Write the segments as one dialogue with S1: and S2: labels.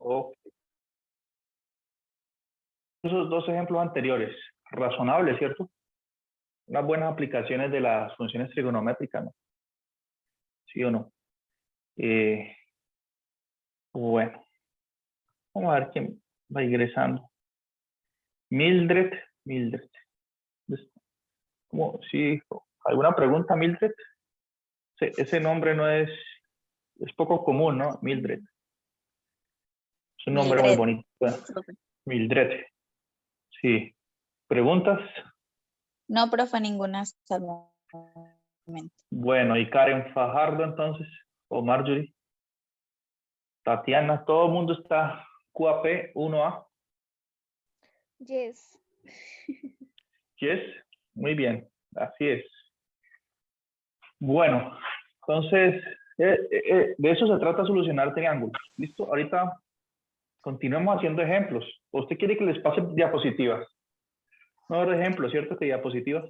S1: O esos dos ejemplos anteriores, razonable, ¿cierto? Unas buenas aplicaciones de las funciones trigonométricas, ¿no? ¿Sí o no? Eh, bueno, vamos a ver quién va ingresando. Mildred. ¿Cómo? Sí, ¿alguna pregunta, Mildred? Ese nombre no es poco común, ¿no? Mildred. Es un nombre muy
S2: Mildred.
S1: bonito. Bueno, Mildred. Sí. ¿Preguntas?
S2: No, profe, ninguna hasta el momento.
S1: Bueno, y Karen Fajardo entonces, o Marjorie. Tatiana, todo el mundo está QAP 1A.
S3: Yes.
S1: Yes, muy bien, así es. Bueno, entonces, de eso se trata solucionar triángulos. ¿Listo? Ahorita continuemos haciendo ejemplos. ¿O usted quiere que les pase diapositivas? No habrá ejemplos, ¿cierto? Que diapositivas.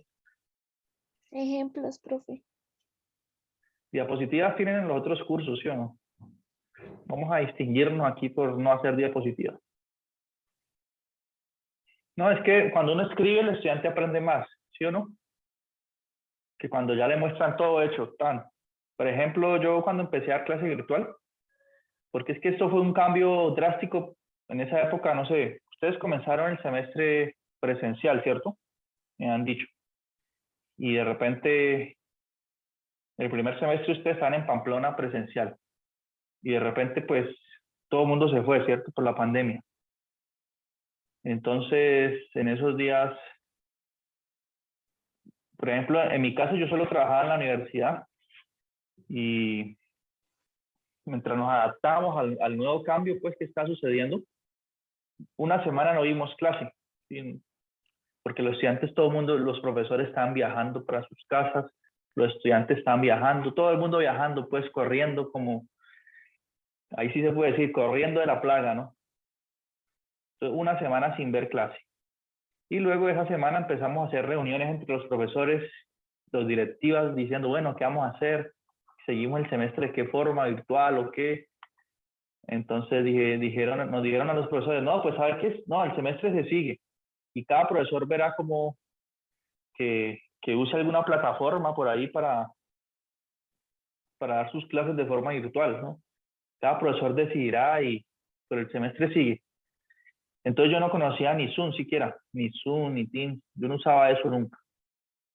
S3: Ejemplos, profe.
S1: Diapositivas tienen en los otros cursos, ¿sí o no? Vamos a distinguirnos aquí por no hacer diapositivas. No, es que cuando uno escribe, el estudiante aprende más, ¿sí o no? Que cuando ya le muestran todo hecho, tan. Por ejemplo, yo cuando empecé a dar clase virtual, porque es que esto fue un cambio drástico en esa época, no sé, ustedes comenzaron el semestre presencial, ¿cierto? Me han dicho. Y de repente, el primer semestre ustedes están en Pamplona presencial. Y de repente, pues, todo el mundo se fue, ¿cierto? Por la pandemia. Entonces, en esos días, por ejemplo, en mi caso yo solo trabajaba en la universidad y mientras nos adaptábamos al nuevo cambio, pues, que está sucediendo, una semana no vimos clase, ¿sí? Porque los estudiantes, todo el mundo, los profesores estaban viajando para sus casas, los estudiantes estaban viajando, todo el mundo viajando, pues corriendo como, ahí sí se puede decir, corriendo de la plaga, ¿no? Entonces, una semana sin ver clase. Y luego de esa semana empezamos a hacer reuniones entre los profesores, los directivas, diciendo, bueno, ¿qué vamos a hacer? ¿Seguimos el semestre de qué forma, virtual o qué? Entonces nos dijeron a los profesores, no, pues ¿sabe qué? No, el semestre se sigue. Y cada profesor verá como que use alguna plataforma por ahí para dar sus clases de forma virtual, ¿no? Cada profesor decidirá, pero el semestre sigue. Entonces yo no conocía ni Zoom siquiera, ni Zoom, ni Teams, yo no usaba eso nunca.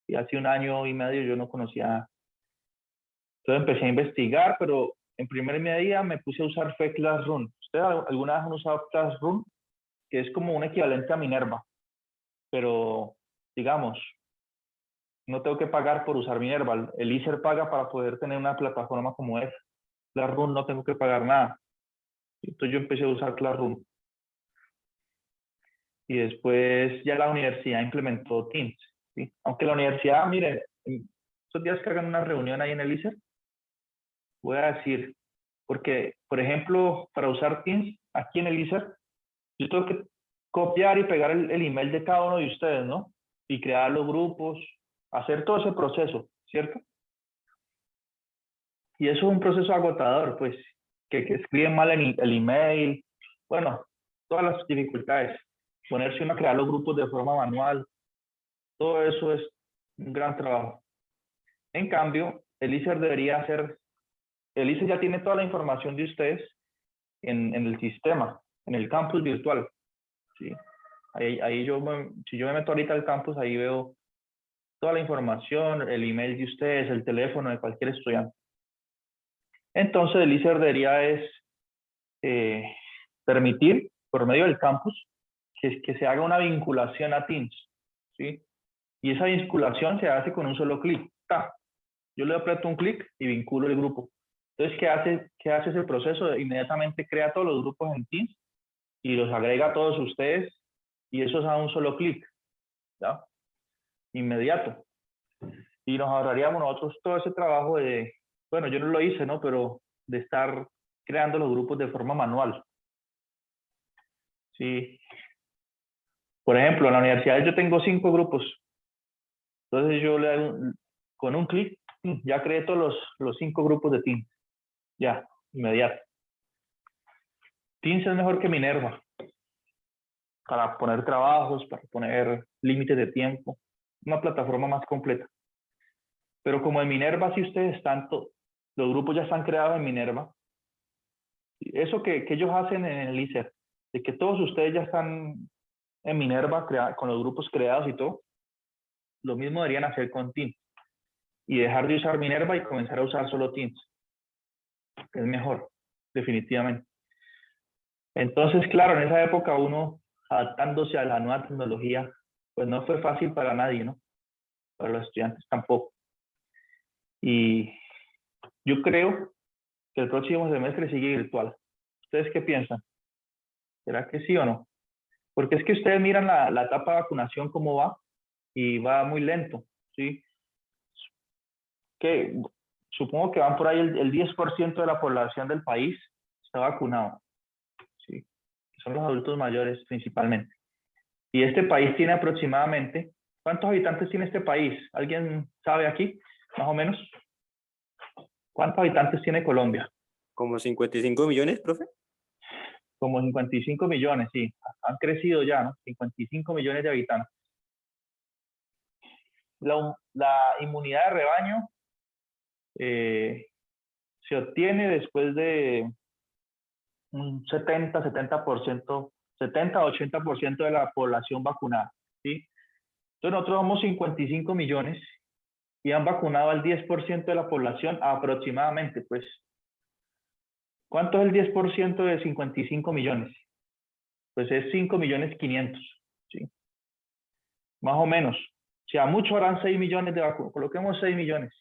S1: Y hace un año y medio yo no conocía. Entonces empecé a investigar, pero en primer medida me puse a usar fue Classroom. ¿Ustedes alguna vez han usado Classroom? Que es como un equivalente a Minerva, pero digamos, no tengo que pagar por usar Minerva. El ISER paga para poder tener una plataforma como esa. Classroom no tengo que pagar nada. Entonces yo empecé a usar Classroom. Y después ya la universidad implementó Teams, ¿sí? Aunque la universidad, miren, estos días que hagan una reunión ahí en el ISER, voy a decir, porque, por ejemplo, para usar Teams aquí en el ISER, yo tengo que copiar y pegar el email de cada uno de ustedes, ¿no? Y crear los grupos, hacer todo ese proceso, ¿cierto? Y eso es un proceso agotador, pues, que escriben mal el email, bueno, todas las dificultades, ponerse uno a crear los grupos de forma manual, todo eso es un gran trabajo. En cambio, el ISER debería hacer, el ISER ya tiene toda la información de ustedes en el sistema, en el campus virtual, ¿sí? Ahí si yo me meto ahorita al campus, ahí veo toda la información, el email de ustedes, el teléfono de cualquier estudiante. Entonces, el ISER debería permitir, por medio del campus, que se haga una vinculación a Teams, ¿sí? Y esa vinculación se hace con un solo clic. Yo le aprieto un clic y vinculo el grupo. Entonces, ¿qué hace ese proceso? Inmediatamente crea todos los grupos en Teams y los agrega a todos ustedes y eso es a un solo clic, ¿ya? Inmediato. Y nos ahorraríamos nosotros todo ese trabajo de, bueno, yo no lo hice, ¿no? Pero de estar creando los grupos de forma manual. Sí. Por ejemplo, en la universidad yo tengo 5 grupos. Entonces yo le hago, con un clic, ya creé todos los 5 grupos de Teams. Ya, inmediato. Teams es mejor que Minerva para poner trabajos, para poner límites de tiempo, una plataforma más completa. Pero como en Minerva, si ustedes están, los grupos ya están creados en Minerva, eso que ellos hacen en el ICER, de que todos ustedes ya están en Minerva con los grupos creados y todo, lo mismo deberían hacer con Teams y dejar de usar Minerva y comenzar a usar solo Teams. Es mejor, definitivamente. Entonces, claro, en esa época uno adaptándose a la nueva tecnología, pues no fue fácil para nadie, ¿no? Para los estudiantes tampoco. Y yo creo que el próximo semestre sigue virtual. ¿Ustedes qué piensan? ¿Será que sí o no? Porque es que ustedes miran la etapa de vacunación cómo va y va muy lento, ¿sí? Que supongo que van por ahí el 10% de la población del país está vacunado, ¿sí? Son los adultos mayores principalmente. Y este país tiene aproximadamente, ¿cuántos habitantes tiene este país? ¿Alguien sabe aquí, más o menos? ¿Cuántos habitantes tiene Colombia?
S4: ¿Como 55 millones, profe?
S1: Como 55 millones, sí. Han crecido ya, ¿no? 55 millones de habitantes. La inmunidad de rebaño se obtiene después de un 70-80% de la población vacunada, ¿sí? Entonces nosotros somos 55 millones y han vacunado al 10% de la población aproximadamente, pues. ¿Cuánto es el 10% de 55 millones? Pues es 5.500.000, ¿sí? Más o menos. Si a mucho harán 6 millones de vacunas, coloquemos 6 millones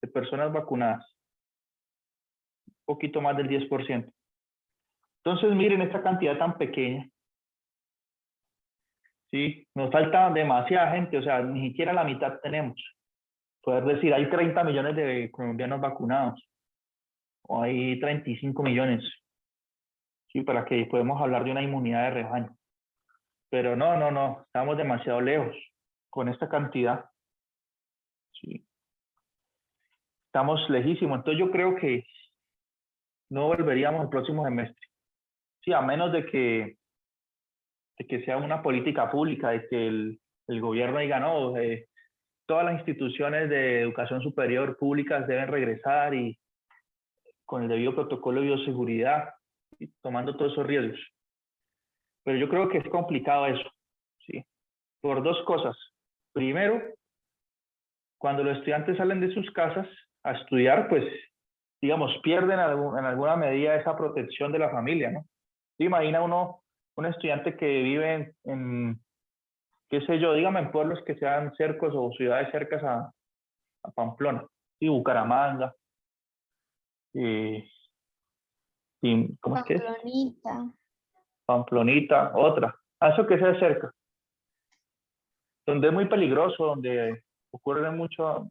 S1: de personas vacunadas, un poquito más del 10%. Entonces miren esta cantidad tan pequeña, ¿sí? Nos falta demasiada gente, o sea, ni siquiera la mitad tenemos. Poder decir, hay 30 millones de colombianos vacunados, o hay 35 millones, ¿sí? Para que podamos hablar de una inmunidad de rebaño. Pero no, estamos demasiado lejos con esta cantidad, ¿sí? Estamos lejísimos, entonces yo creo que no volveríamos el próximo semestre, sí, a menos de que sea una política pública, de que el gobierno diga, no, todas las instituciones de educación superior públicas deben regresar y con el debido protocolo de bioseguridad, y tomando todos esos riesgos. Pero yo creo que es complicado eso, ¿sí? Por dos cosas. Primero, cuando los estudiantes salen de sus casas a estudiar, pues, digamos, pierden en alguna medida esa protección de la familia, ¿no? ¿Se imagina un estudiante que vive qué sé yo, dígame, en pueblos que sean cercos o ciudades cercas a Pamplona, y Bucaramanga, ¿cómo es que es?
S3: Pamplonita.
S1: Pamplonita, otra, a eso que sea cerca, donde es muy peligroso, donde ocurre mucho,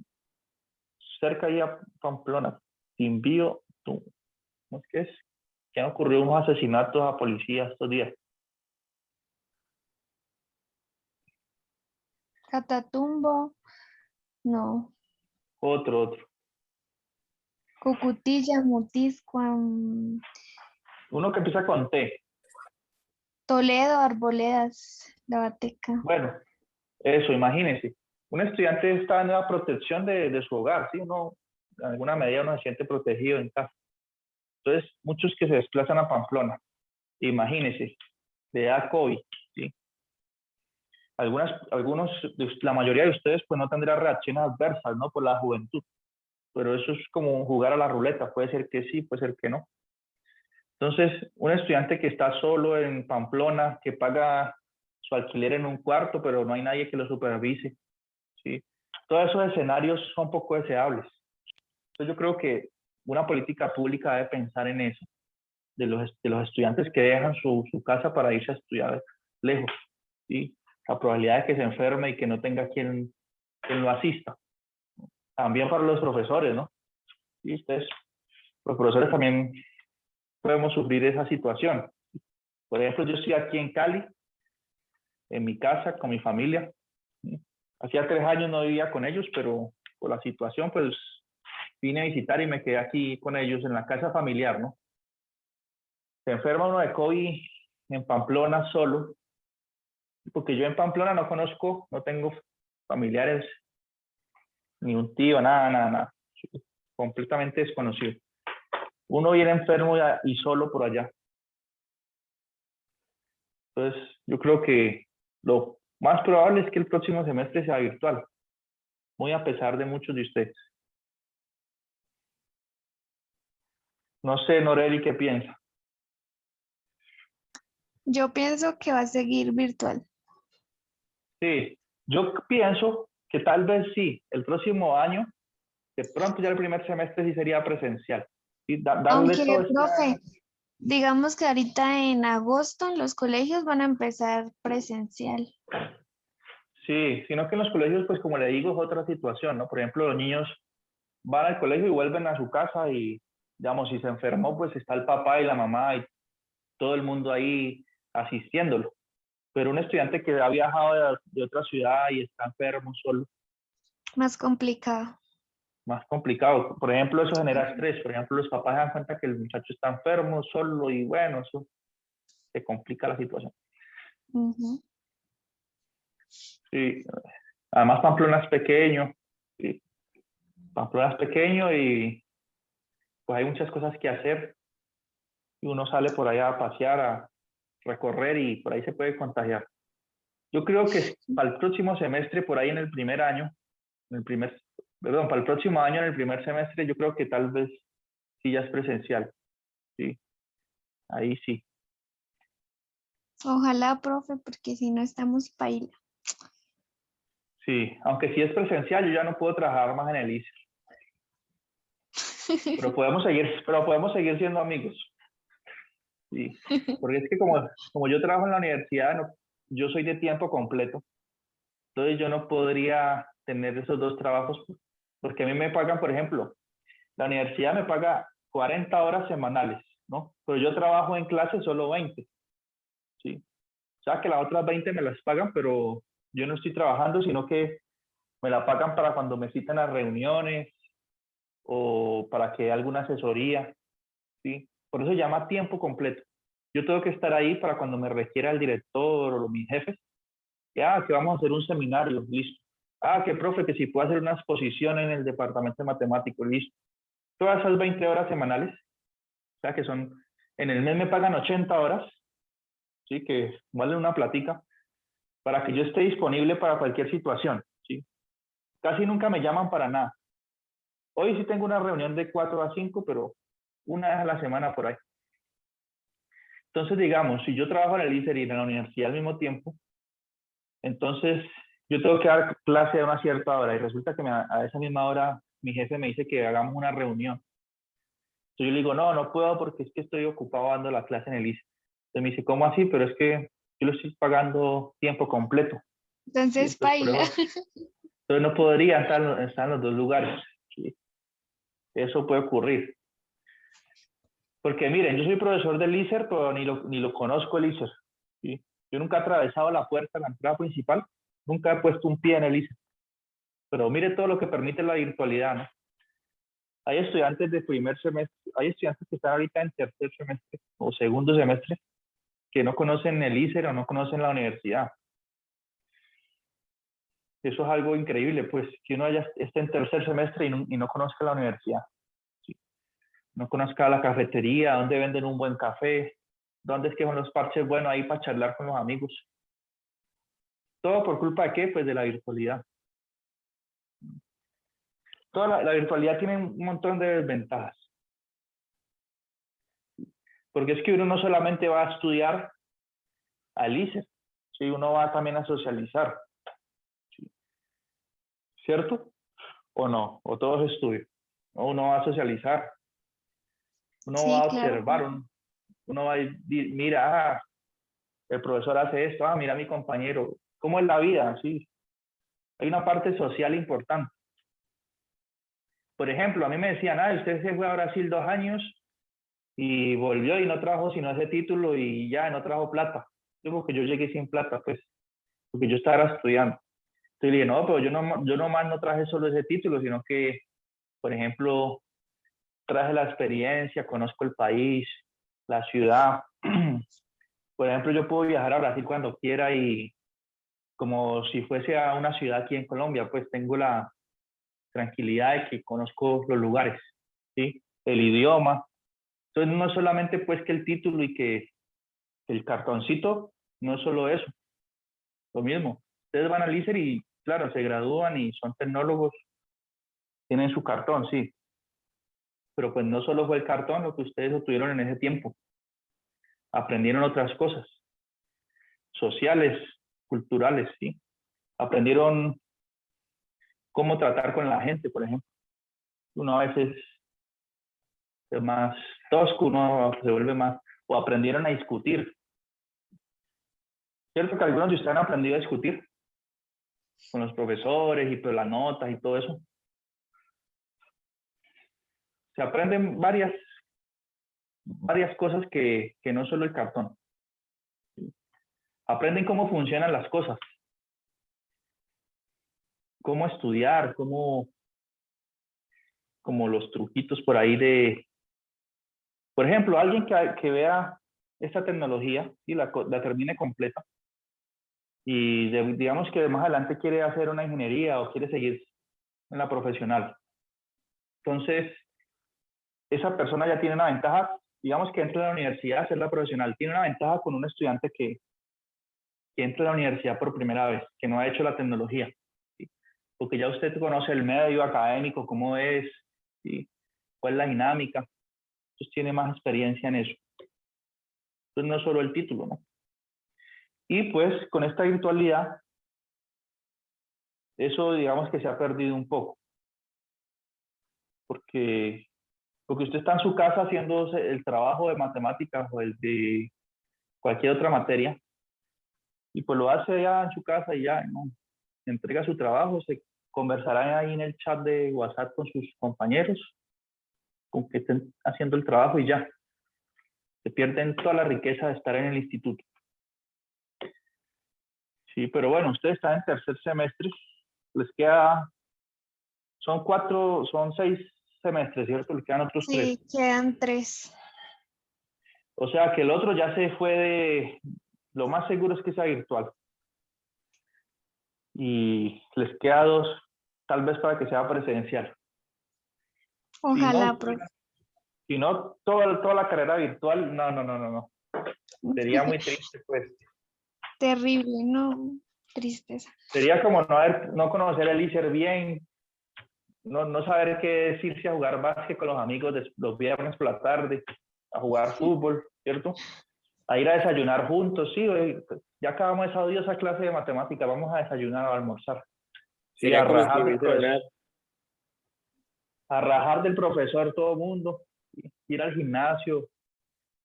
S1: cerca ahí a Pamplona, Timbío, ¿cómo es que es? Que han ocurrido unos asesinatos a policías estos días.
S3: Catatumbo. No.
S1: Otro.
S3: Cucutilla, Mutiscua.
S1: Uno que empieza con T.
S3: Toledo, Arboledas, La Bateca.
S1: Bueno, eso, imagínense. Un estudiante está en la protección de su hogar, ¿sí? Uno, en alguna medida uno se siente protegido en casa. Entonces, muchos que se desplazan a Pamplona, imagínense, le da COVID, ¿sí? La mayoría de ustedes pues no tendrá reacciones adversas, ¿no? Por la juventud, pero eso es como jugar a la ruleta, puede ser que sí, puede ser que no. Entonces, un estudiante que está solo en Pamplona, que paga su alquiler en un cuarto, pero no hay nadie que lo supervise, ¿sí? Todos esos escenarios son poco deseables. Entonces, yo creo que una política pública debe pensar en eso, de los estudiantes que dejan su casa para irse a estudiar lejos, ¿sí? La probabilidad de que se enferme y que no tenga quien lo asista. También para los profesores, ¿no? Y ustedes, los profesores también podemos sufrir esa situación. Por ejemplo, yo estoy aquí en Cali, en mi casa, con mi familia. Hacía 3 años no vivía con ellos, pero por la situación, pues vine a visitar y me quedé aquí con ellos en la casa familiar, ¿no? se enferma uno de COVID en Pamplona solo, porque yo en Pamplona no conozco, no tengo familiares, ni un tío, nada, nada, nada. Completamente desconocido. Uno viene enfermo y solo por allá. Entonces, yo creo que lo más probable es que el próximo semestre sea virtual, muy a pesar de muchos de ustedes. No sé, Noreli, ¿qué piensa?
S3: Yo pienso que va a seguir virtual.
S1: Sí, yo pienso que tal vez sí, el próximo año, de pronto ya el primer semestre sí sería presencial. Y darle
S3: Aunque,
S1: todo este
S3: profe,
S1: año.
S3: digamos que ahorita en agosto en los colegios van a empezar presencial.
S1: Sí, sino que en los colegios, pues como le digo, es otra situación, ¿no? Por ejemplo, los niños van al colegio y vuelven a su casa y, digamos, si se enfermó, pues está el papá y la mamá y todo el mundo ahí asistiéndolo. Pero un estudiante que ha viajado de otra ciudad y está enfermo solo,
S3: Más complicado.
S1: más complicado. Por ejemplo, eso genera estrés. Por ejemplo, los papás se dan cuenta que el muchacho está enfermo solo y bueno, eso se complica la situación.
S3: Ujú.
S1: Sí. Además, Pamplona es pequeño. Sí. Pamplona es pequeño y pues hay muchas cosas que hacer. Y uno sale por allá a pasear, a recorrer y por ahí se puede contagiar. Yo creo que para el próximo semestre, por ahí en el primer año, perdón, para el próximo año en el primer semestre, yo creo que tal vez sí ya es presencial. Sí, ahí sí.
S3: Ojalá, profe, porque si no estamos paila.
S1: Sí, aunque sí es presencial, yo ya no puedo trabajar más en el ICE. Pero podemos seguir siendo amigos. Sí, porque es que como yo trabajo en la universidad, yo soy de tiempo completo. Entonces yo no podría tener esos dos trabajos porque a mí me pagan, por ejemplo, la universidad me paga 40 horas semanales, ¿no? Pero yo trabajo en clase solo 20, ¿sí? O sea que las otras 20 me las pagan, pero yo no estoy trabajando, sino que me la pagan para cuando me citan a reuniones o para que dé alguna asesoría, ¿sí? Por eso se llama tiempo completo. Yo tengo que estar ahí para cuando me requiera el director o mis jefes. Que vamos a hacer un seminario, listo. Que profe, que si puedo hacer una exposición en el departamento de matemáticos, listo. Todas esas 20 horas semanales, o sea que son, en el mes me pagan 80 horas, ¿sí? Que vale una platica, para que yo esté disponible para cualquier situación, ¿sí? Casi nunca me llaman para nada. Hoy sí tengo una reunión de 4 a 5, pero una vez a la semana por ahí. Entonces, digamos, si yo trabajo en el ICER y en la universidad al mismo tiempo, entonces yo tengo que dar clase a una cierta hora y resulta que a esa misma hora mi jefe me dice que hagamos una reunión. Entonces yo le digo, no, no puedo porque es que estoy ocupado dando la clase en el ICE. Entonces me dice, ¿cómo así? Pero es que yo lo estoy pagando tiempo completo. ¿Sí?
S3: Entonces,
S1: Entonces,
S3: paila.
S1: entonces no podría estar en los dos lugares. ¿Sí? Eso puede ocurrir. Porque miren, yo soy profesor del ICER, pero ni lo conozco el ICER. ¿Sí? Yo nunca he atravesado la puerta, la entrada principal, nunca he puesto un pie en el ICER. Pero mire todo lo que permite la virtualidad, ¿no? Hay estudiantes de primer semestre, hay estudiantes que están ahorita en tercer semestre o segundo semestre que no conocen el ICER o no conocen la universidad. Eso es algo increíble, pues, que uno ya esté en tercer semestre y no conozca la universidad. ¿Sí? No conozca la cafetería, dónde venden un buen café, dónde es que son los parches buenos ahí para charlar con los amigos. ¿Todo por culpa de qué? Pues de la virtualidad. Toda la virtualidad tiene un montón de desventajas. Porque es que uno no solamente va a estudiar al ICER, ¿sí? Uno va también a socializar, ¿sí? ¿Cierto? ¿O no? ¿O todo es estudio? ¿No? Uno va a socializar, uno va
S3: Sí,
S1: a
S3: claro.
S1: observar, uno va a mira, el profesor hace esto, mira mi compañero, ¿cómo es la vida? Sí, hay una parte social importante. Por ejemplo, a mí me decían, usted se fue a Brasil 2 años y volvió y no trajo sino ese título y ya no trajo plata. Yo porque yo llegué sin plata, pues, porque yo estaba estudiando. Entonces le dije, no, pero yo nomás no traje solo ese título, sino que, por ejemplo, traje la experiencia, conozco el país, la ciudad. Por ejemplo, yo puedo viajar a Brasil cuando quiera y como si fuese a una ciudad aquí en Colombia, pues tengo la tranquilidad de que conozco los lugares, ¿sí? El idioma. Entonces, no solamente pues que el título y que el cartoncito, no es solo eso, lo mismo. Ustedes van al ICER y, claro, se gradúan y son tecnólogos, tienen su cartón, sí. Pero pues no solo fue el cartón lo que ustedes obtuvieron en ese tiempo. Aprendieron otras cosas, sociales, culturales, sí. Aprendieron cómo tratar con la gente, por ejemplo. Uno a veces es más tosco, uno se vuelve más, o aprendieron a discutir. ¿Cierto que algunos de ustedes han aprendido a discutir con los profesores y pues las notas y todo eso? Se aprenden varias cosas que no solo el cartón. Aprenden cómo funcionan las cosas, cómo estudiar, como los truquitos por ahí de, por ejemplo, alguien que vea esta tecnología y la termine completa y digamos que más adelante quiere hacer una ingeniería o quiere seguir en la profesional. Entonces, esa persona ya tiene una ventaja, digamos que entra a la universidad a hacer la profesional, tiene una ventaja con un estudiante que entra a la universidad por primera vez, que no ha hecho la tecnología, ¿sí? Porque ya usted conoce el medio académico, cómo es, ¿sí? Cuál es la dinámica, entonces tiene más experiencia en eso. Entonces no es solo el título, ¿no? Y pues con esta virtualidad, eso digamos que se ha perdido un poco, porque usted está en su casa haciendo el trabajo de matemáticas o el de cualquier otra materia, y pues lo hace allá en su casa y ya, ¿no? Entrega su trabajo, se conversará ahí en el chat de WhatsApp con sus compañeros, con que estén haciendo el trabajo y ya. Se pierden toda la riqueza de estar en el instituto. Sí, pero bueno, ustedes están en tercer semestre, les queda, son 6 semestres, ¿cierto? Les quedan otros 3.
S3: Sí, quedan 3.
S1: O sea que el otro ya se fue de, lo más seguro es que sea virtual. Y les queda 2, tal vez para que sea presencial.
S3: Ojalá, profe.
S1: Si no toda la carrera virtual, no. Sería muy triste, pues.
S3: Terrible, no, tristeza.
S1: Sería como no conocer el ICER bien, no saber qué decirse a jugar básquet con los amigos los viernes por la tarde, a jugar fútbol, ¿cierto? A ir a desayunar juntos, sí, ya acabamos esa odiosa clase de matemática, vamos a desayunar o a almorzar. Sí,
S4: Sería como si no hiciera nada.
S1: a rajar del profesor todo el mundo, ir al gimnasio,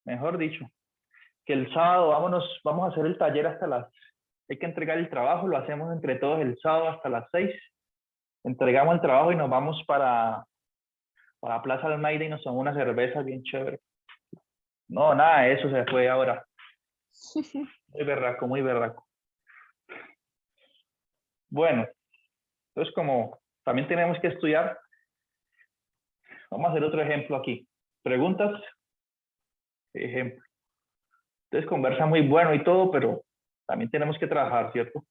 S1: mejor dicho, que el sábado vamos a hacer el taller hay que entregar el trabajo, lo hacemos entre todos el sábado hasta las 6, entregamos el trabajo y nos vamos para Plaza Almeida y nos tomamos una cerveza bien chévere. No, nada de eso se fue ahora. Muy berraco, muy berraco. Bueno, entonces como también tenemos que estudiar, vamos a hacer otro ejemplo aquí. Preguntas, ejemplo. Entonces conversa muy bueno y todo, pero también tenemos que trabajar, ¿cierto?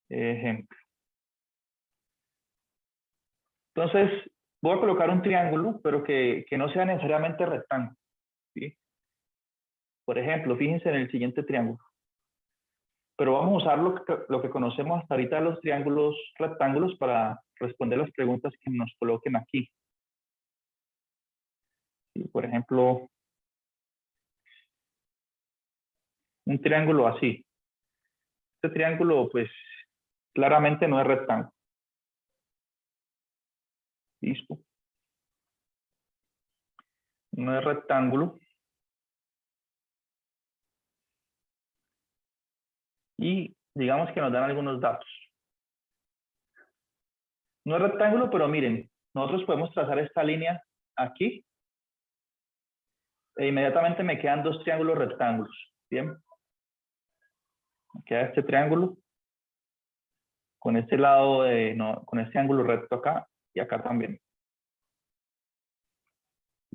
S1: Ejemplo. Entonces, voy a colocar un triángulo, pero que no sea necesariamente rectángulo, ¿sí? Por ejemplo, fíjense en el siguiente triángulo. Pero vamos a usar lo que conocemos hasta ahorita de los triángulos rectángulos para responder las preguntas que nos coloquen aquí. ¿Sí? Por ejemplo, un triángulo así. Este triángulo, pues, claramente no es rectángulo. ¿Listo? No es rectángulo. Y digamos que nos dan algunos datos. No es rectángulo, pero miren, nosotros podemos trazar esta línea aquí e inmediatamente me quedan 2 triángulos rectángulos. Bien. Me queda este triángulo con este lado con este ángulo recto acá y acá también.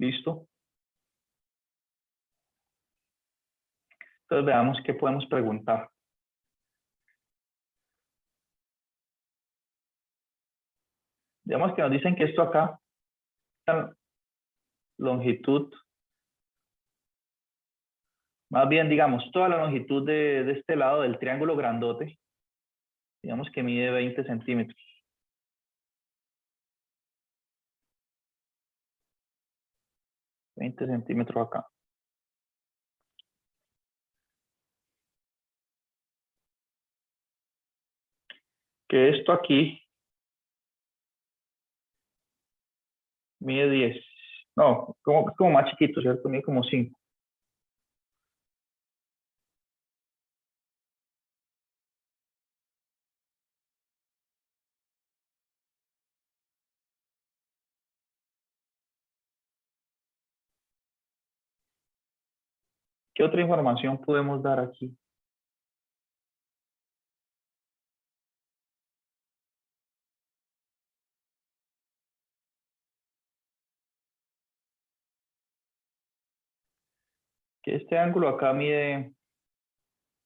S1: ¿Listo? Entonces veamos qué podemos preguntar. Digamos que nos dicen que esto acá, esta longitud, más bien digamos, toda la longitud de este lado del triángulo grandote, digamos que mide 20 centímetros. 20 centímetros acá. Que esto aquí mide 10. No, como más chiquito, ¿cierto? Mide como 5. ¿Qué otra información podemos dar aquí? Que este ángulo acá mide,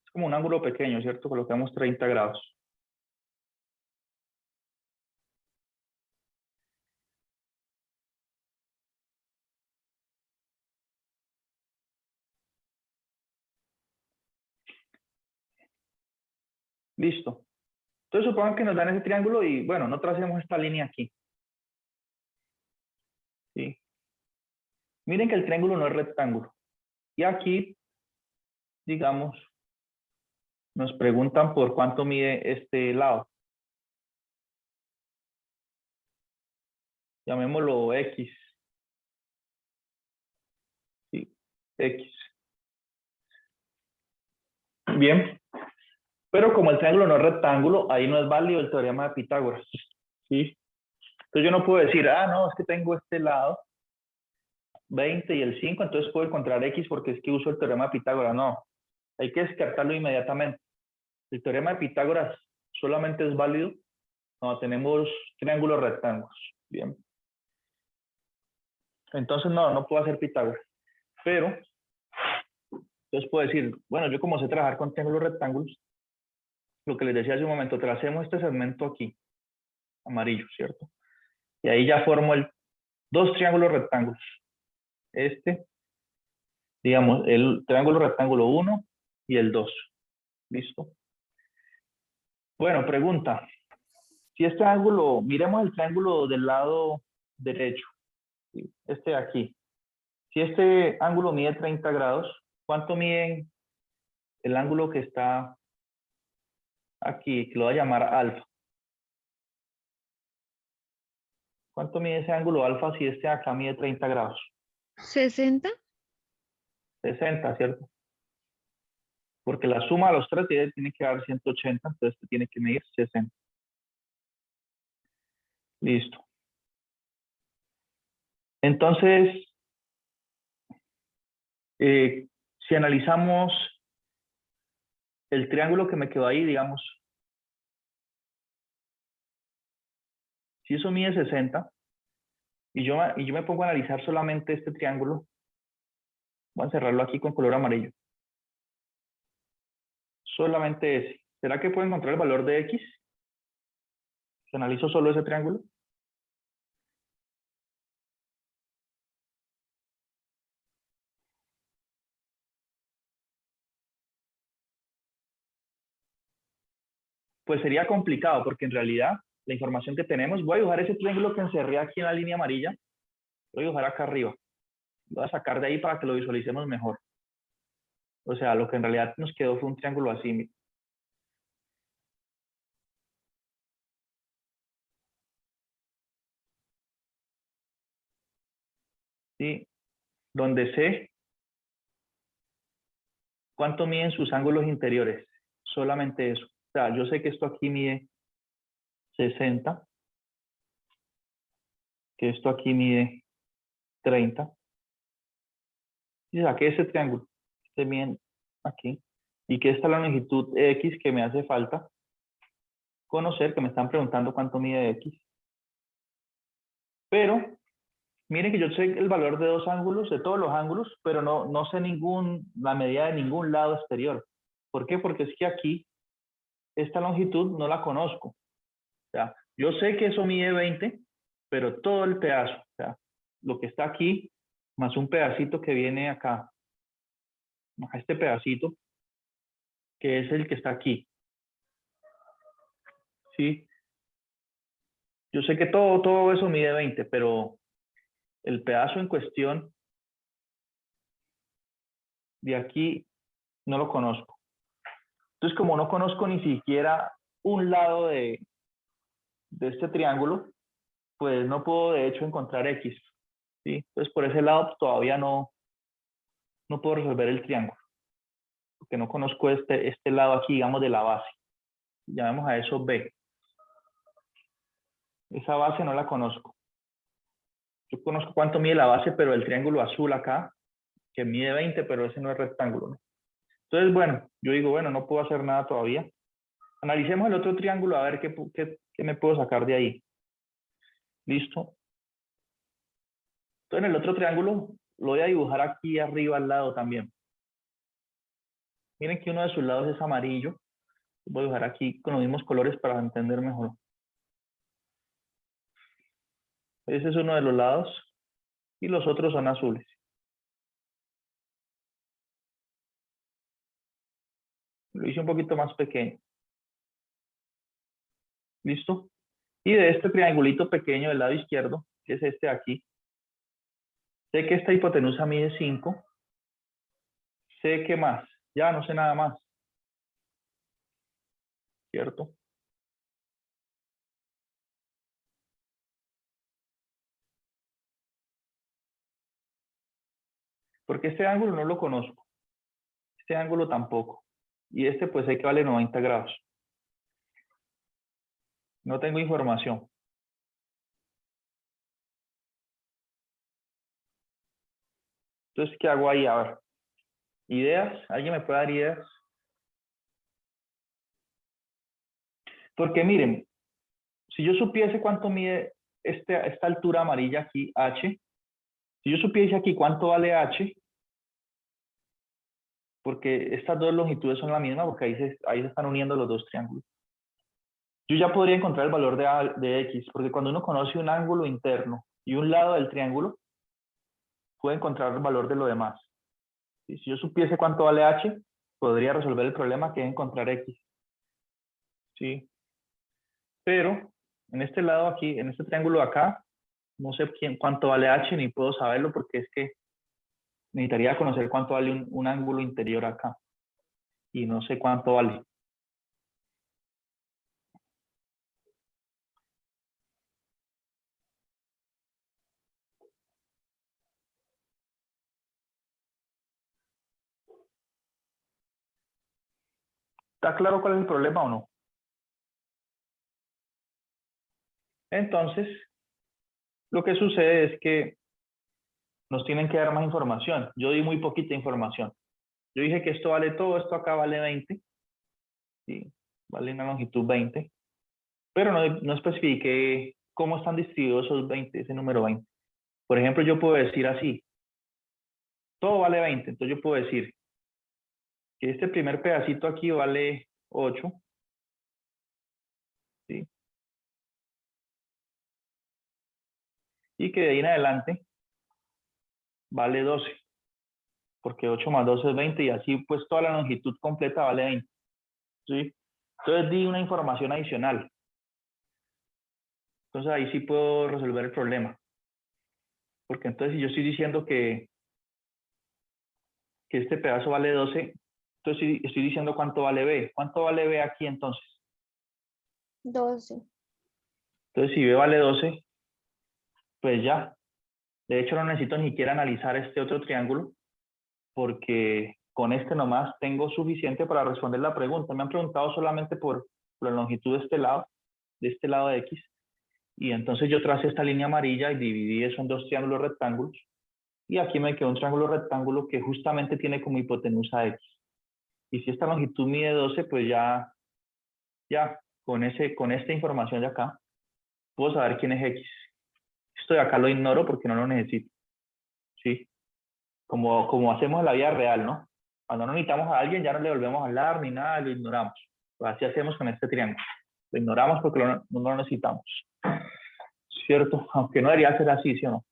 S1: es como un ángulo pequeño, ¿cierto? Colocamos 30 grados. Listo. Entonces supongan que nos dan ese triángulo y bueno, no tracemos esta línea aquí. ¿Sí? Miren que el triángulo no es rectángulo. Y aquí, digamos, nos preguntan por cuánto mide este lado. Llamémoslo X. Sí, X. Bien. Pero como el triángulo no es rectángulo, ahí no es válido el teorema de Pitágoras. ¿Sí? Entonces yo no puedo decir, ah, no, es que tengo este lado 20 y el 5, entonces puedo encontrar X porque es que uso el teorema de Pitágoras. No, hay que descartarlo inmediatamente. El teorema de Pitágoras solamente es válido cuando tenemos triángulos rectángulos. Bien. Entonces no puedo hacer Pitágoras. Pero, entonces puedo decir, bueno, yo como sé trabajar con triángulos rectángulos, lo que les decía hace un momento, tracemos este segmento aquí, amarillo, ¿cierto? Y ahí ya formo dos triángulos rectángulos. Este, digamos, el triángulo rectángulo 1 y el 2. ¿Listo? Bueno, pregunta. Si este ángulo, miremos el triángulo del lado derecho, ¿sí? Este de aquí. Si este ángulo mide 30 grados, ¿cuánto mide el ángulo que está aquí, que lo voy a llamar alfa? ¿Cuánto mide ese ángulo alfa si este acá mide 30 grados?
S3: 60.
S1: 60, ¿cierto? Porque la suma de los tres tiene que dar 180, entonces tiene que medir 60. Listo. Entonces, si analizamos el triángulo que me quedó ahí, digamos, si eso mide 60, y yo me pongo a analizar solamente este triángulo, voy a cerrarlo aquí con color amarillo. Solamente ese. ¿Será que puedo encontrar el valor de X? Si analizo solo ese triángulo. Pues sería complicado, porque en realidad la información que tenemos, voy a dibujar ese triángulo que encerré aquí en la línea amarilla, voy a dibujar acá arriba. Lo voy a sacar de ahí para que lo visualicemos mejor. O sea, lo que en realidad nos quedó fue un triángulo así. ¿Sí? Donde sé cuánto miden sus ángulos interiores. Solamente eso. O sea, yo sé que esto aquí mide 60, que esto aquí mide 30. Y saqué ese triángulo. Este mide aquí. Y que esta es la longitud X que me hace falta conocer, que me están preguntando cuánto mide X. Pero Miren que yo sé el valor de dos ángulos, de todos los ángulos, pero no sé la medida de ningún lado exterior. ¿Por qué? Porque es que aquí, esta longitud no la conozco. O sea, yo sé que eso mide 20, pero todo el pedazo, o sea, lo que está aquí, más un pedacito que viene acá, más este pedacito, que es el que está aquí. ¿Sí? Yo sé que todo eso mide 20, pero el pedazo en cuestión de aquí no lo conozco. Entonces, como no conozco ni siquiera un lado de este triángulo, pues no puedo de hecho encontrar X. ¿Sí? Entonces, por ese lado todavía no puedo resolver el triángulo, porque no conozco este lado aquí, digamos, de la base. Llamemos a eso B. Esa base no la conozco. Yo conozco cuánto mide la base, pero el triángulo azul acá, que mide 20, pero ese no es rectángulo, ¿no? Entonces, bueno, yo digo, bueno, no puedo hacer nada todavía. Analicemos el otro triángulo a ver qué me puedo sacar de ahí. ¿Listo? Entonces, en el otro triángulo lo voy a dibujar aquí arriba al lado también. Miren que uno de sus lados es amarillo. Voy a dibujar aquí con los mismos colores para entender mejor. Ese es uno de los lados y los otros son azules. Lo hice un poquito más pequeño. ¿Listo? Y de este triangulito pequeño del lado izquierdo, que es este de aquí, sé que esta hipotenusa mide 5. Sé que más. Ya no sé nada más. ¿Cierto? Porque este ángulo no lo conozco. Este ángulo tampoco. Y este pues sé que vale 90 grados. No tengo información. Entonces, ¿qué hago ahí? A ver. ¿Ideas? ¿Alguien me puede dar ideas? Porque miren, si yo supiese cuánto mide esta altura amarilla aquí, H, si yo supiese aquí cuánto vale H, porque estas dos longitudes son la misma, porque ahí se están uniendo los dos triángulos. Yo ya podría encontrar el valor de X, porque cuando uno conoce un ángulo interno y un lado del triángulo, puede encontrar el valor de lo demás. Y si yo supiese cuánto vale H, podría resolver el problema que es encontrar X. ¿Sí? Pero en este lado aquí, en este triángulo de acá, no sé cuánto vale H, ni puedo saberlo porque es que necesitaría conocer cuánto vale un ángulo interior acá. Y no sé cuánto vale. ¿Está claro cuál es el problema o no? Entonces, lo que sucede es que nos tienen que dar más información. Yo di muy poquita información. Yo dije que esto vale todo, esto acá vale 20. ¿Sí? Vale una longitud 20. Pero no especifiqué cómo están distribuidos esos 20, ese número 20. Por ejemplo, yo puedo decir así. Todo vale 20. Entonces yo puedo decir que este primer pedacito aquí vale 8. ¿Sí? Y que de ahí en adelante vale 12. Porque 8 más 12 es 20 y así pues toda la longitud completa vale 20. ¿Sí? Entonces di una información adicional. Entonces ahí sí puedo resolver el problema. Porque entonces si yo estoy diciendo que este pedazo vale 12, entonces estoy diciendo cuánto vale B. ¿Cuánto vale B aquí entonces?
S3: 12.
S1: Entonces si B vale 12, pues ya. De hecho no necesito ni siquiera analizar este otro triángulo porque con este nomás tengo suficiente para responder la pregunta. Me han preguntado solamente por la longitud de este lado de X. Y entonces yo tracé esta línea amarilla y dividí eso en dos triángulos rectángulos. Y aquí me quedó un triángulo rectángulo que justamente tiene como hipotenusa X. Y si esta longitud mide 12, pues ya con esta información de acá, puedo saber quién es X. Esto de acá lo ignoro porque no lo necesito. ¿Sí? Como hacemos en la vida real, ¿no? Cuando no necesitamos a alguien, ya no le volvemos a hablar ni nada, lo ignoramos. Pues así hacemos con este triángulo. Lo ignoramos porque no lo necesitamos. ¿Cierto? Aunque no debería ser así, ¿sí o no?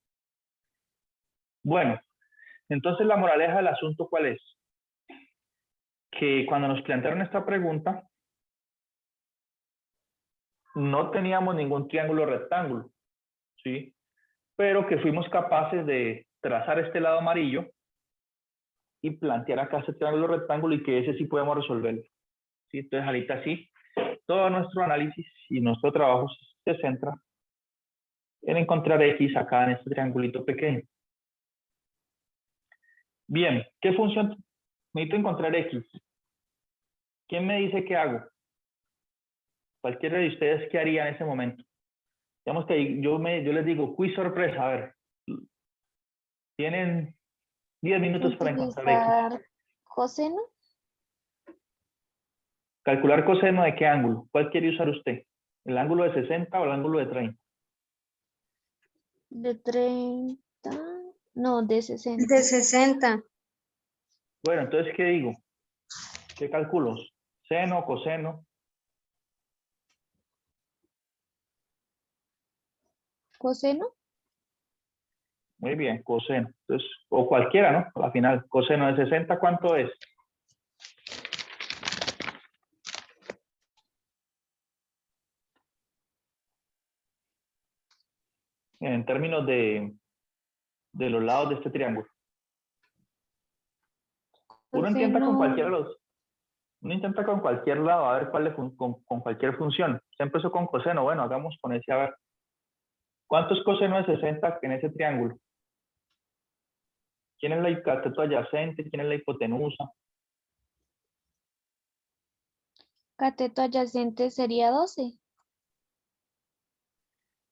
S1: Bueno, entonces la moraleja del asunto, ¿cuál es? Que cuando nos plantearon esta pregunta, no teníamos ningún triángulo rectángulo, ¿sí? Pero que fuimos capaces de trazar este lado amarillo y plantear acá este triángulo rectángulo y que ese sí podemos resolverlo, ¿sí? Entonces ahorita sí, todo nuestro análisis y nuestro trabajo se centra en encontrar X acá en este triangulito pequeño. Bien, ¿qué función? Necesito encontrar X. ¿Quién me dice qué hago? Cualquiera de ustedes, ¿qué haría en ese momento? Digamos que yo les digo, quiz sorpresa, a ver. Tienen 10 minutos para encontrar X.
S3: Utilizar coseno.
S1: Calcular coseno de qué ángulo. ¿Cuál quiere usar usted? ¿El ángulo de 60 o el ángulo de 30?
S3: De 30. No, de 60.
S5: De 60.
S1: Bueno, entonces, ¿qué digo? ¿Qué calculo? ¿Seno, coseno?
S3: ¿Coseno?
S1: Muy bien, coseno. Entonces, o cualquiera, ¿no? Al final, coseno de 60, ¿cuánto es? En términos de los lados de este triángulo. Uno intenta con cualquiera de los, uno intenta con cualquier lado a ver cuál le con cualquier función. Se empezó con coseno, bueno, hagamos con ese a ver. ¿Cuánto es coseno de 60 en ese triángulo? ¿Quién es la cateto adyacente? ¿Quién es la hipotenusa?
S3: Cateto adyacente sería 12.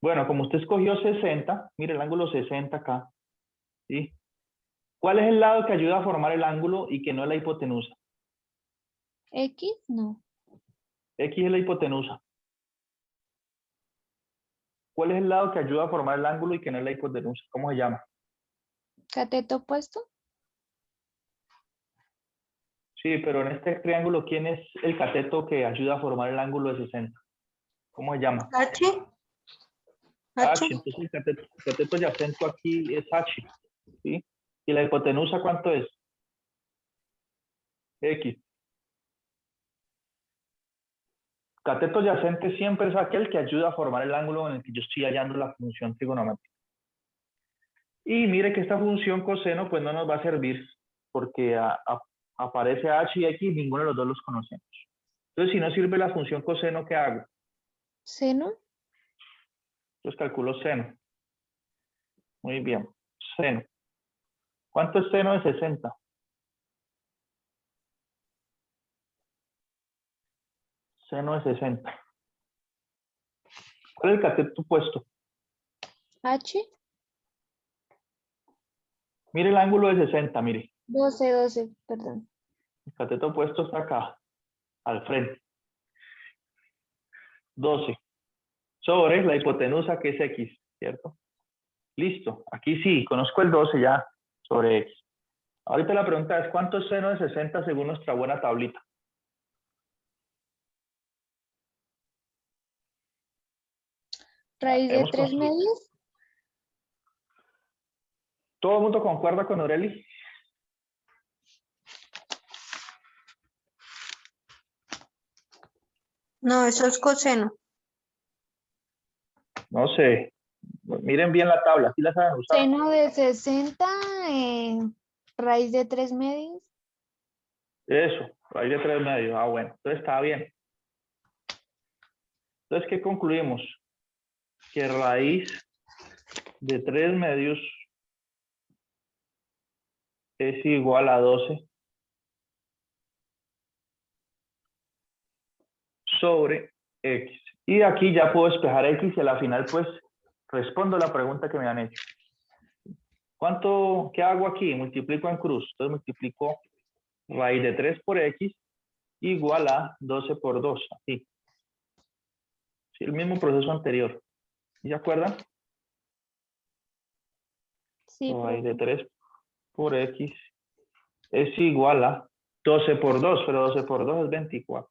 S1: Bueno, como usted escogió 60, mire el ángulo 60 acá, ¿sí? ¿Cuál es el lado que ayuda a formar el ángulo y que no es la hipotenusa?
S3: X, no.
S1: X es la hipotenusa. ¿Cuál es el lado que ayuda a formar el ángulo y que no es la hipotenusa? ¿Cómo se llama?
S3: Cateto opuesto.
S1: Sí, pero en este triángulo, ¿quién es el cateto que ayuda a formar el ángulo de 60? ¿Cómo se llama?
S5: H.
S1: H. Entonces el cateto adyacente aquí es H, ¿sí? ¿Y la hipotenusa cuánto es? X. Cateto adyacente siempre es aquel que ayuda a formar el ángulo en el que yo estoy hallando la función trigonométrica. Y mire que esta función coseno pues no nos va a servir porque aparece H y X, ninguno de los dos los conocemos. Entonces, si no sirve la función coseno, ¿qué hago?
S3: Seno.
S1: Entonces calculo seno. Muy bien, seno. ¿Cuánto es seno de 60? Seno de 60. ¿Cuál es el cateto opuesto?
S3: H.
S1: Mire el ángulo de 60, mire.
S3: 12, perdón.
S1: El cateto opuesto está acá, al frente. 12. Sobre la hipotenusa que es X, ¿cierto? Listo. Aquí sí, conozco el 12 ya sobre X. Ahorita la pregunta es, ¿cuánto es seno de 60 según nuestra buena tablita?
S3: Raíz de
S1: Hemos
S3: 3
S1: construido.
S3: medios.
S1: ¿Todo el mundo concuerda con Aureli?
S5: No, eso es coseno.
S1: No sé. Miren bien la tabla, ¿sí la saben usar?
S3: Seno de 60. Raíz de 3 medios.
S1: Eso, raíz de 3 medios. Ah, bueno, entonces está bien. Entonces, ¿qué concluimos? Que raíz de 3 medios es igual a 12 sobre X. Y de aquí ya puedo despejar X y a la final pues respondo la pregunta que me han hecho. ¿Qué hago aquí? Multiplico en cruz. Entonces multiplico raíz de 3 por X igual a 12 por 2. Aquí. Sí, el mismo proceso anterior. ¿Se acuerdan?
S3: Sí,
S1: raíz de
S3: profe.
S1: 3 por x es igual a 12 por 2, pero 12 por 2 es 24.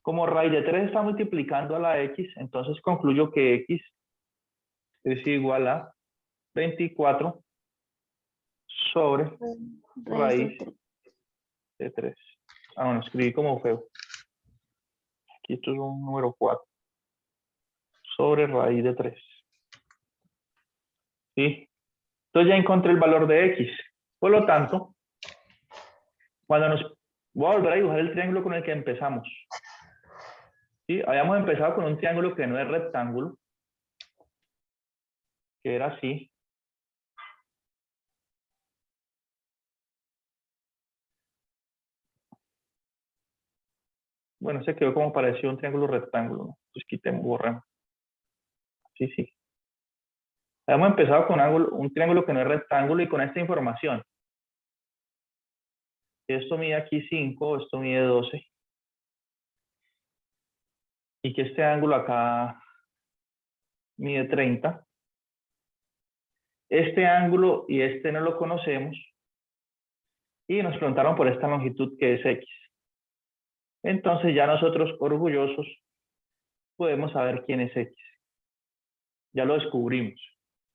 S1: Como raíz de 3 está multiplicando a la x, entonces concluyo que x es igual a 24 sobre
S3: Raíz
S1: raíz
S3: de 3.
S1: de 3. Ah, bueno, escribí como feo. Aquí esto es un número 4. Sobre raíz de 3. ¿Sí? Entonces ya encontré el valor de x. Por lo tanto, cuando nos... Voy a volver a dibujar el triángulo con el que empezamos. ¿Sí? Habíamos empezado con un triángulo que no es rectángulo, que era así. Bueno, se quedó como parecido a un triángulo rectángulo, ¿no? Pues quitemos, borremos. Sí, sí. Habíamos empezado con un triángulo que no es rectángulo y con esta información. Esto mide aquí 5, esto mide 12. Y que este ángulo acá mide 30. Este ángulo y este no lo conocemos. Y nos preguntaron por esta longitud que es x. Entonces ya nosotros, orgullosos, podemos saber quién es x. Ya lo descubrimos.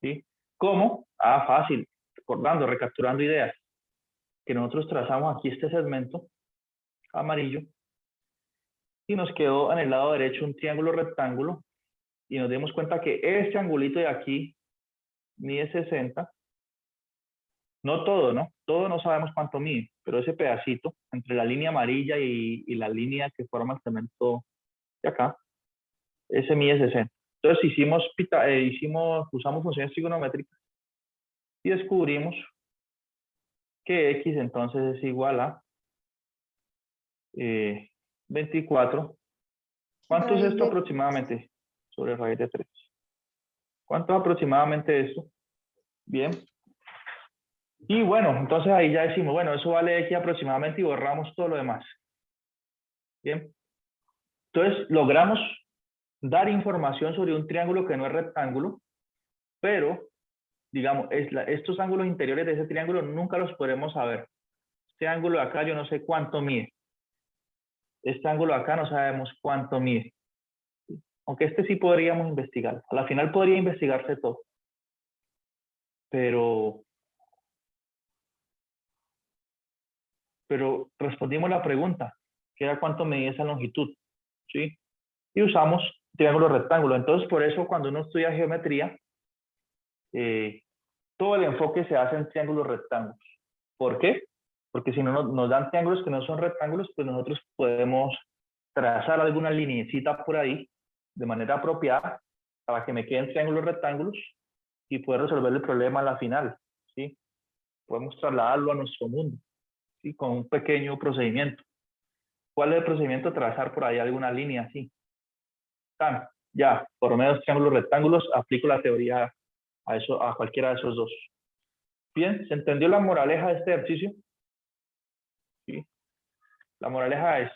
S1: ¿Sí? ¿Cómo? Ah, fácil. Recordando, recapturando ideas. Que nosotros trazamos aquí este segmento amarillo y nos quedó en el lado derecho un triángulo rectángulo y nos dimos cuenta que este angulito de aquí mide 60. No todo, ¿no? Todo no sabemos cuánto mide, pero ese pedacito entre la línea amarilla y la línea que forma el segmento de acá, ese mide 60. Entonces usamos funciones trigonométricas y descubrimos que x entonces es igual a 24. ¿Cuánto es
S3: Raíz
S1: esto
S3: de
S1: aproximadamente? Sobre raíz de 3. ¿Cuánto es aproximadamente esto? Bien. Y bueno, entonces ahí ya decimos, bueno, eso vale x aproximadamente y borramos todo lo demás. Bien. Entonces logramos dar información sobre un triángulo que no es rectángulo, pero, digamos, estos ángulos interiores de ese triángulo nunca los podremos saber. Este ángulo de acá yo no sé cuánto mide. Este ángulo de acá no sabemos cuánto mide. Aunque este sí podríamos investigar. A la final podría investigarse todo. Pero respondimos la pregunta, que era cuánto medía esa longitud, ¿sí? Y usamos triángulo rectángulo. Entonces, por eso cuando uno estudia geometría, todo el enfoque se hace en triángulos rectángulos. ¿Por qué? Porque si no nos dan triángulos que no son rectángulos, pues nosotros podemos trazar alguna lineecita por ahí de manera apropiada para que me queden triángulos rectángulos y poder resolver el problema a la final, ¿sí? Podemos trasladarlo a nuestro mundo, ¿sí? Con un pequeño procedimiento. ¿Cuál es el procedimiento? Trazar por ahí alguna línea así. Ya, por medio de triángulos rectángulos, aplico la teoría a cualquiera de esos dos. Bien, ¿se entendió la moraleja de este ejercicio? Sí. La moraleja es,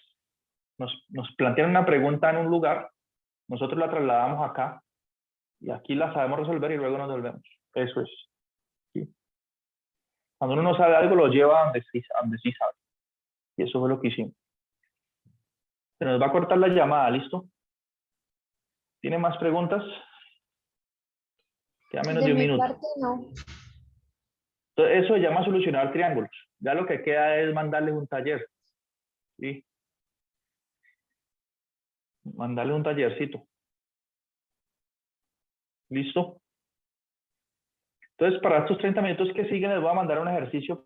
S1: nos plantean una pregunta en un lugar, nosotros la trasladamos acá, y aquí la sabemos resolver y luego nos volvemos. Eso es. ¿Sí? Cuando uno no sabe algo, lo lleva a donde sí sabe. Y eso fue lo que hicimos. Se nos va a cortar la llamada, ¿listo? ¿Tiene más preguntas? Queda menos
S3: de
S1: de un
S3: mi
S1: minuto.
S3: parte no.
S1: Entonces, eso se llama solucionar triángulos. Ya lo que queda es mandarles un taller. ¿Sí? Mandarles un tallercito. ¿Listo? Entonces, para estos 30 minutos que siguen, les voy a mandar un ejercicio